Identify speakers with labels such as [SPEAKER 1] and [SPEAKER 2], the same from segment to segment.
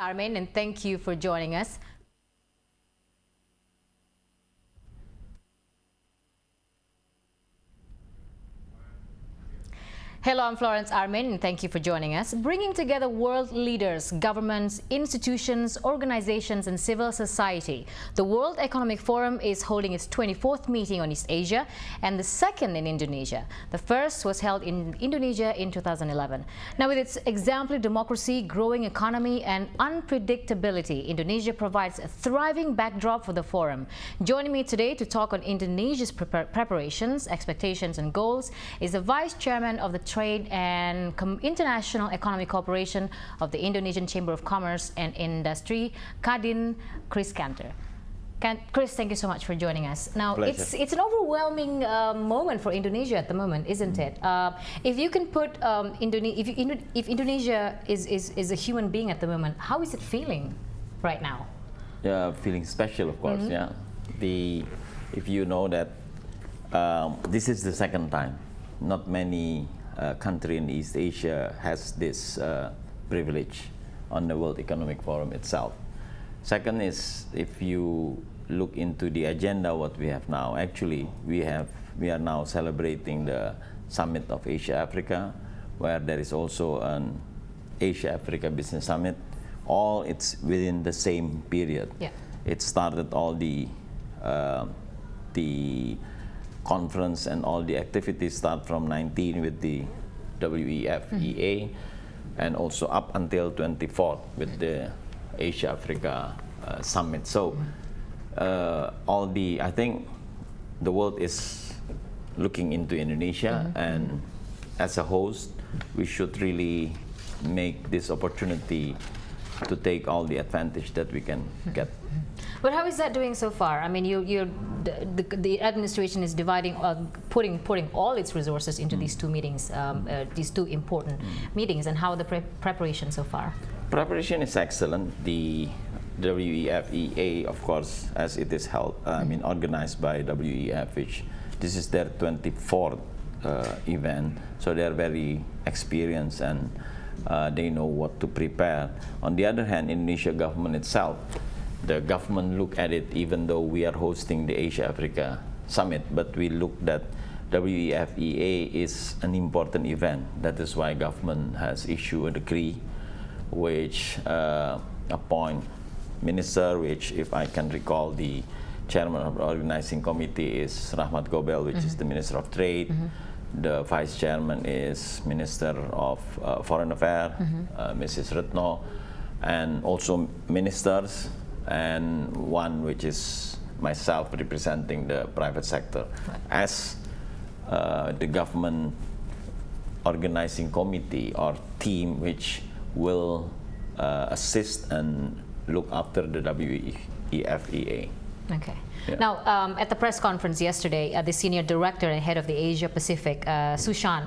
[SPEAKER 1] Armin, and thank you for joining us. Hello, I'm Florence Armin, and thank you for joining us. Bringing together world leaders, governments, institutions, organizations, and civil society, the World Economic Forum is holding its 24th meeting on East Asia and the second in Indonesia. The first was held in Indonesia in 2011. Now, with its exemplary democracy, growing economy, and unpredictability, Indonesia provides a thriving backdrop for the forum. Joining me today to talk on Indonesia's preparations, expectations, and goals is the Vice Chairman of the Trade and International Economic Cooperation of the Indonesian Chamber of Commerce and Industry, KADIN, Kanter. Chris, thank you so much for joining us. Now,
[SPEAKER 2] Pleasure.
[SPEAKER 1] it's an overwhelming moment for Indonesia at the moment, isn't it? If you can put if Indonesia is a human being at the moment, how is it feeling right now?
[SPEAKER 2] Yeah, feeling special, of course. Yeah, if you know that this is the second time, not many country in East Asia has this privilege on the World Economic Forum itself. Second is, if you look into the agenda, what we have now, actually we are now celebrating the Summit of Asia-Africa, where there is also an Asia-Africa Business Summit. All it's within the same period.
[SPEAKER 1] Yeah.
[SPEAKER 2] It started all the conference and all the activities start from 19 with the WEF-EA and also up until 24 with the Asia-Africa Summit. So I think the world is looking into Indonesia, and as a host, we should really make this opportunity to take all the advantage that we can get.
[SPEAKER 1] But how is that doing so far? I mean, the administration is dividing, putting all its resources into these two meetings, these two important meetings, and how are the preparation so far?
[SPEAKER 2] Preparation is excellent. The WEF-EA, of course, as it is held, organized by WEF, which this is their 24th event, so they are very experienced and they know what to prepare. On the other hand, Indonesia government itself, the government look at it, even though we are hosting the Asia-Africa Summit, but we look that WEF-EA is an important event. That is why government has issued a decree which appoint minister, which, if I can recall, the chairman of the organizing committee is Rahmat Gobel, which is the Minister of Trade. The vice chairman is Minister of Foreign Affairs, Mrs. Retno, and also ministers, and one which is myself representing the private sector as the government organizing committee or team which will assist and look after the WEF-EA.
[SPEAKER 1] Okay.
[SPEAKER 2] Yeah.
[SPEAKER 1] Now, at the press conference yesterday, the senior director and head of the Asia Pacific, Sushant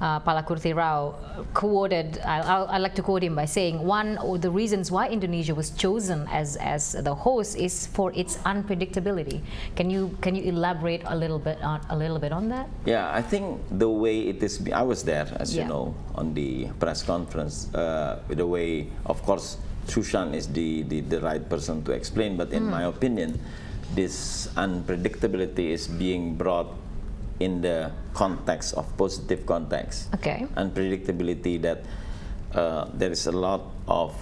[SPEAKER 1] Palakurti Rao, quoted, I like to quote him by saying, one of the reasons why Indonesia was chosen as the host is for its unpredictability. Can you elaborate a little bit on that?
[SPEAKER 2] Yeah, I think the way it is, I was there, as you know, on the press conference. The way, of course, Sushant is the right person to explain, but in my opinion, this unpredictability is being brought in the context of positive context.
[SPEAKER 1] Okay.
[SPEAKER 2] Unpredictability that there is a lot of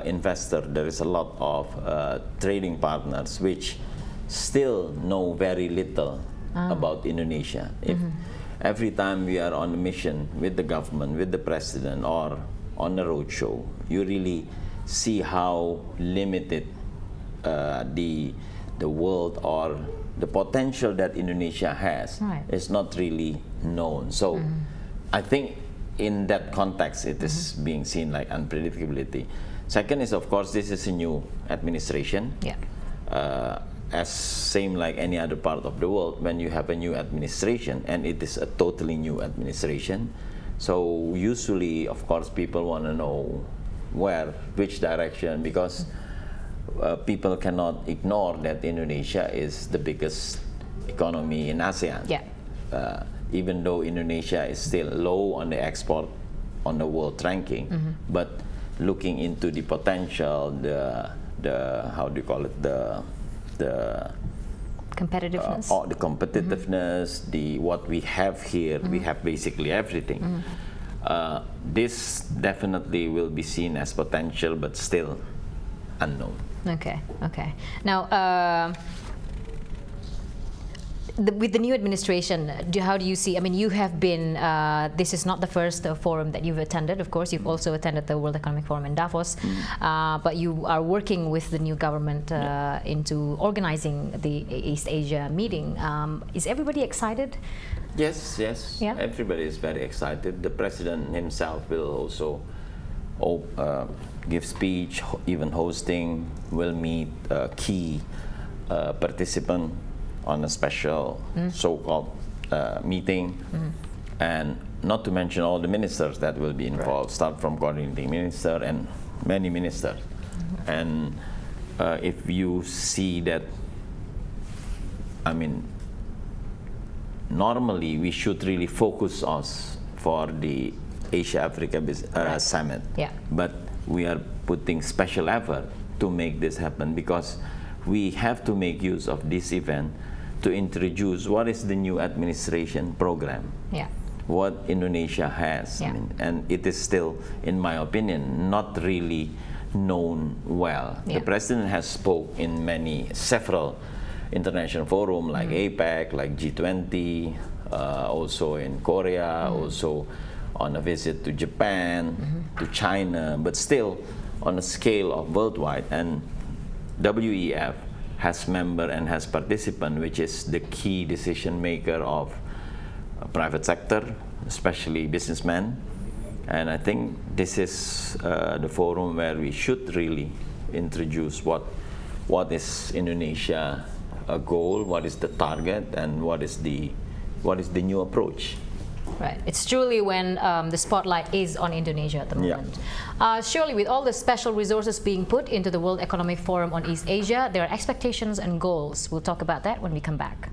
[SPEAKER 2] investor, there is a lot of trading partners which still know very little about Indonesia. If every time we are on a mission with the government, with the president, or on a roadshow, you really see how limited the world or the potential that Indonesia has is not really known. So I think in that context it is being seen like unpredictability. Second is, of course, this is a new administration. As same like any other part of the world, when you have a new administration, and it is a totally new administration, so usually, of course, people want to know which direction, because people cannot ignore that Indonesia is the biggest economy in ASEAN. Even though Indonesia is still low on the export on the world ranking, but looking into the potential, the how do you call it, the
[SPEAKER 1] competitiveness.
[SPEAKER 2] the competitiveness, the what we have here. We have basically everything. This definitely will be seen as potential, but still unknown.
[SPEAKER 1] Okay. Okay. Now, with the new administration, how do you see? I mean, you have been. This is not the first forum that you've attended. Of course, you've also attended the World Economic Forum in Davos. But you are working with the new government into organizing the East Asia meeting. Is everybody excited?
[SPEAKER 2] Yes, yes.
[SPEAKER 1] Yeah.
[SPEAKER 2] Everybody is very excited. The president himself will also give speech, even hosting. Will meet key participant on a special so-called meeting, and not to mention all the ministers that will be involved, start from coordinating minister and many ministers. And if you see that, I mean, normally we should really focus us for the Asia-Africa Summit, but we are putting special effort to make this happen, because we have to make use of this event to introduce what is the new administration program, what Indonesia has. I mean, and it is still, in my opinion, not really known well. The president has spoke in several international forums like APEC, like G20, also in Korea, also on a visit to Japan, to China, but still on a scale of worldwide. And WEF has member and has participant, which is the key decision maker of private sector, especially businessmen. And I think this is the forum where we should really introduce what is Indonesia a goal, what is the target, and what is the new approach.
[SPEAKER 1] Right. It's truly when the spotlight is on Indonesia at the moment. Surely, with all the special resources being put into the World Economic Forum on East Asia, there are expectations and goals. We'll talk about that when we come back.